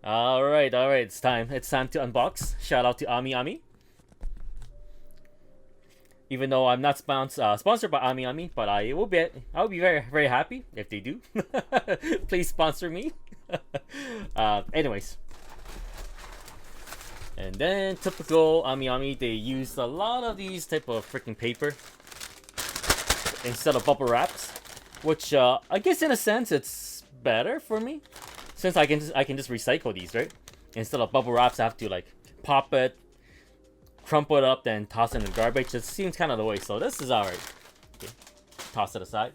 Alright, it's time. It's time to unbox. Shout out to Ami. Even though I'm not sponsored by Ami, but I'll be very happy if they do. Please sponsor me. Anyways. And then typical Ami, they use a lot of these type of freaking paper instead of bubble wraps, which I guess in a sense it's better for me, since I can just recycle these, right? Instead of bubble wraps, I have to like pop it, crumple it up, then toss it in the garbage. It seems kind of the way, so this is alright. Okay, toss it aside.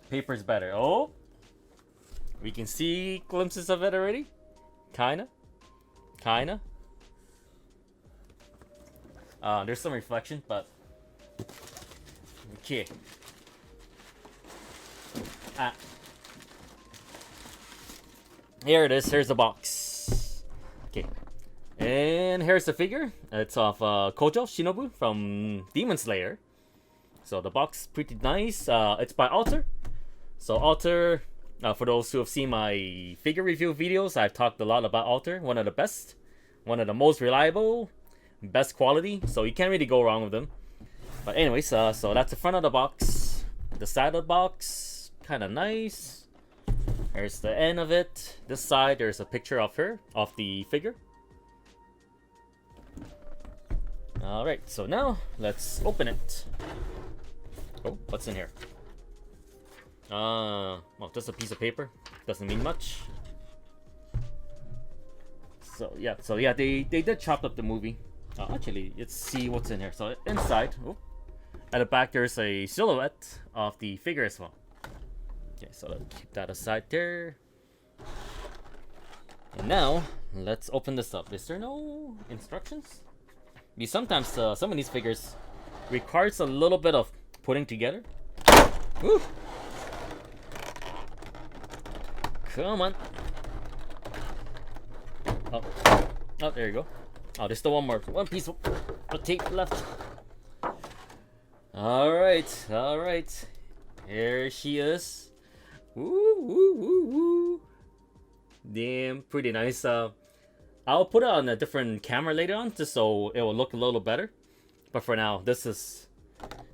Paper's better. Oh, we can see glimpses of it already. Kinda. There's some reflection, but okay. Here it is. Here's the box. Okay, and here's the figure. It's of Kojo Shinobu from Demon Slayer. So the box pretty nice. It's by Alter. So Alter, for those who have seen my figure review videos, I've talked a lot about Alter. One of the best, one of the most reliable, best quality. So you can't really go wrong with them. But anyways, so that's the front of the box. The side of the box, kind of nice. Here's the end of it. This side, there's a picture of her, of the figure. Alright, so now let's open it. Oh, what's in here? Well, just a piece of paper. Doesn't mean much. So yeah, they did chop up the movie. Actually, let's see what's in here. So inside, at the back, there's a silhouette of the figure as well. Okay, so let's keep that aside there. And now, let's open this up. Is there no instructions? Because sometimes some of these figures requires a little bit of putting together. Woo! Come on. Oh, there you go. Oh, there's still one piece of tape left. Alright. Here she is. Woo. Damn, pretty nice. I'll put it on a different camera later on, just so it will look a little better. But for now, this is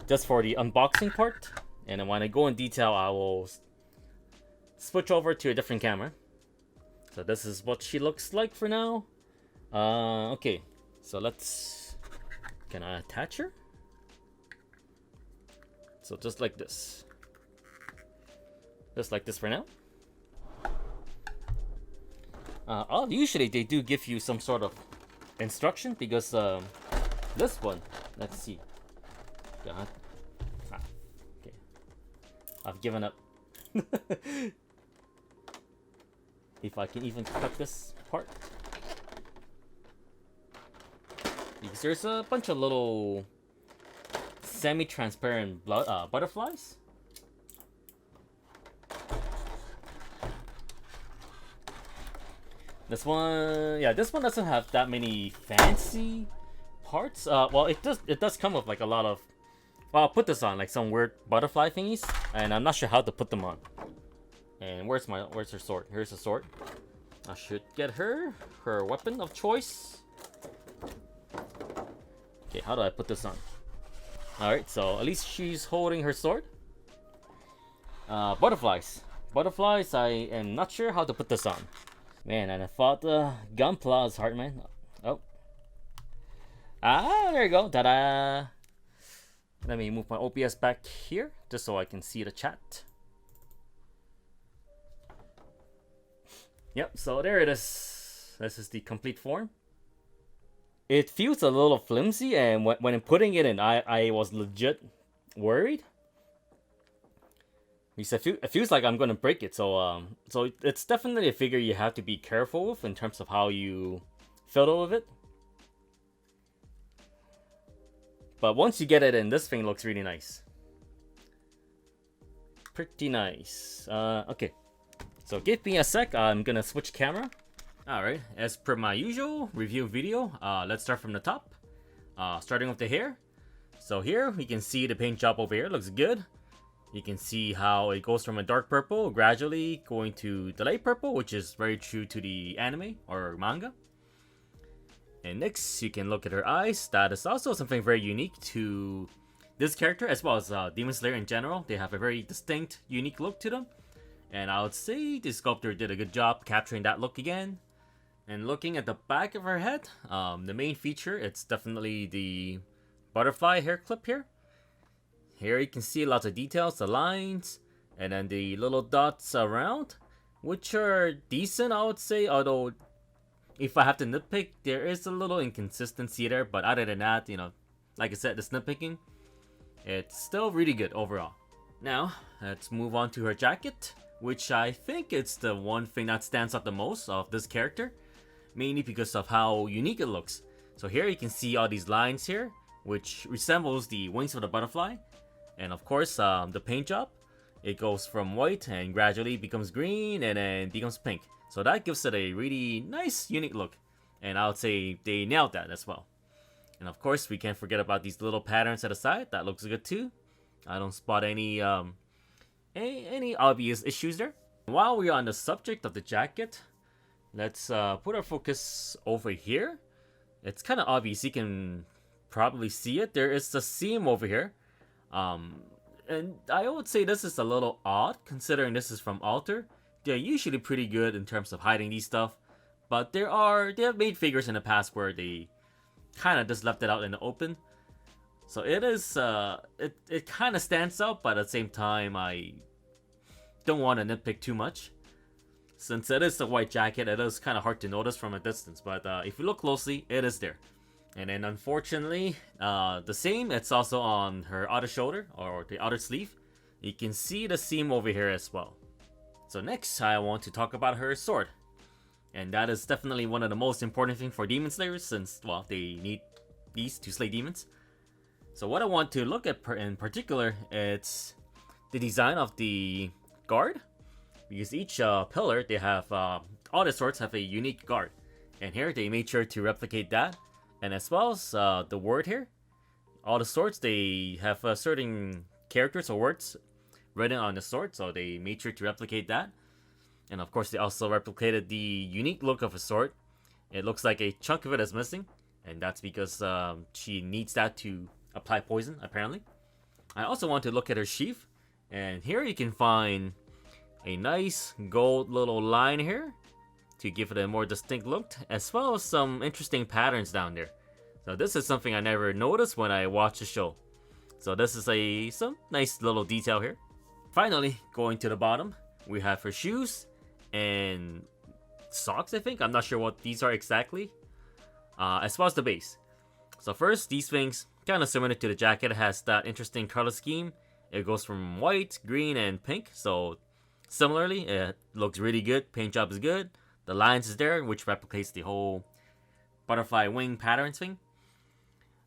just for the unboxing part. And then when I go in detail, I will switch over to a different camera. So this is what she looks like for now. Okay, so can I attach her? So just like this. Just like this for now. Usually they do give you some sort of instruction, because this one, let's see. God. Okay. I've given up. If I can even cut this part. Because there's a bunch of little semi-transparent butterflies. This one doesn't have that many fancy parts. Well, it does come with like a lot of. Well, I'll put this on like some weird butterfly thingies, and I'm not sure how to put them on. And where's her sword? Here's the sword. I should get her weapon of choice. Okay, how do I put this on? Alright, so at least she's holding her sword. Butterflies. Butterflies, I am not sure how to put this on. Man, and I thought Gunpla is hard, man. Oh. There you go. Ta-da! Let me move my OBS back here, just so I can see the chat. Yep, so there it is. This is the complete form. It feels a little flimsy, and when I'm putting it in, I was legit worried. Because it feels like I'm gonna break it, so it's definitely a figure you have to be careful with in terms of how you fiddle with it. But once you get it in, this thing looks really nice. Pretty nice. Okay. So give me a sec, I'm gonna switch camera. Alright, as per my usual review video, let's start from the top. Starting with the hair. So here, we can see the paint job over here, looks good. You can see how it goes from a dark purple gradually going to the light purple, which is very true to the anime or manga. And next, you can look at her eyes. That is also something very unique to this character, as well as Demon Slayer in general. They have a very distinct, unique look to them. And I would say the sculptor did a good job capturing that look again. And looking at the back of her head, the main feature, it's definitely the butterfly hair clip here. Here you can see lots of details, the lines, and then the little dots around, which are decent, I would say, although if I have to nitpick, there is a little inconsistency there, but other than that, you know, like I said, this nitpicking, it's still really good overall. Now, let's move on to her jacket, which I think it's the one thing that stands out the most of this character, mainly because of how unique it looks. So here you can see all these lines here, which resembles the wings of the butterfly, and of course, the paint job, it goes from white and gradually becomes green and then becomes pink. So that gives it a really nice, unique look. And I would say they nailed that as well. And of course, we can't forget about these little patterns at the side. That looks good too. I don't spot any obvious issues there. While we're on the subject of the jacket, let's put our focus over here. It's kind of obvious. You can probably see it. There is a seam over here. And I would say this is a little odd, considering this is from Alter. They're usually pretty good in terms of hiding these stuff, but they have made figures in the past where they kind of just left it out in the open. So it is it kind of stands out, but at the same time I don't want to nitpick too much. Since it is a white jacket, it is kind of hard to notice from a distance, but if you look closely, it is there. And then unfortunately, the same, it's also on her outer shoulder or the outer sleeve. You can see the seam over here as well. So next, I want to talk about her sword. And that is definitely one of the most important things for Demon Slayers, since, well, they need these to slay demons. So what I want to look at in particular, it's the design of the guard. Because each pillar, they have, all the swords have a unique guard. And here, they made sure to replicate that. And as well as the word here, all the swords, they have certain characters or words written on the sword, so they made sure to replicate that. And of course, they also replicated the unique look of a sword. It looks like a chunk of it is missing, and that's because she needs that to apply poison, apparently. I also want to look at her sheath, and here you can find a nice gold little line here to give it a more distinct look, as well as some interesting patterns down there. So this is something I never noticed when I watched the show. So this is some nice little detail here. Finally, going to the bottom, we have her shoes and socks, I think. I'm not sure what these are exactly. As well as the base. So first, these things, kind of similar to the jacket, it has that interesting color scheme. It goes from white, green, and pink. So similarly, it looks really good. Paint job is good. The lines is there, which replicates the whole butterfly wing pattern thing.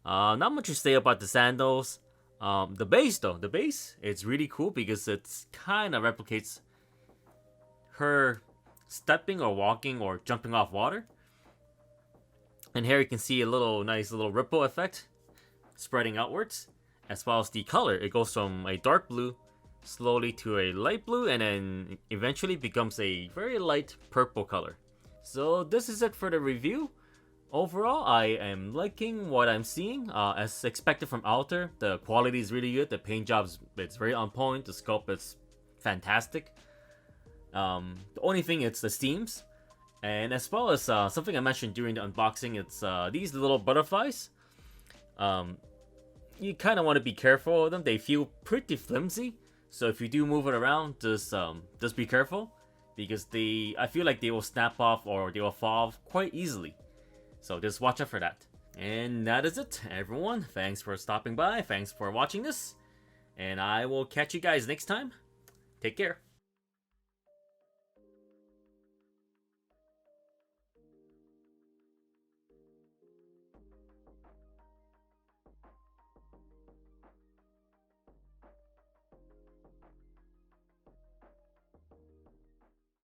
Not much to say about the sandals. The base though, it's really cool because it's kind of replicates her stepping or walking or jumping off water. And here you can see a nice little ripple effect spreading outwards, as well as the color. It goes from a dark blue slowly to a light blue, and then eventually becomes a very light purple color. So this is it for the review. Overall, I am liking what I'm seeing. As expected from Alter, the quality is really good. The paint job's it's very on point. The sculpt is fantastic. The only thing it's the seams, and as well as something I mentioned during the unboxing, it's these little butterflies. You kind of want to be careful of them. They feel pretty flimsy, so if you do move it around, just be careful, because I feel like they will snap off or they will fall off quite easily. So just watch out for that. And that is it, everyone. Thanks for stopping by. Thanks for watching this. And I will catch you guys next time. Take care.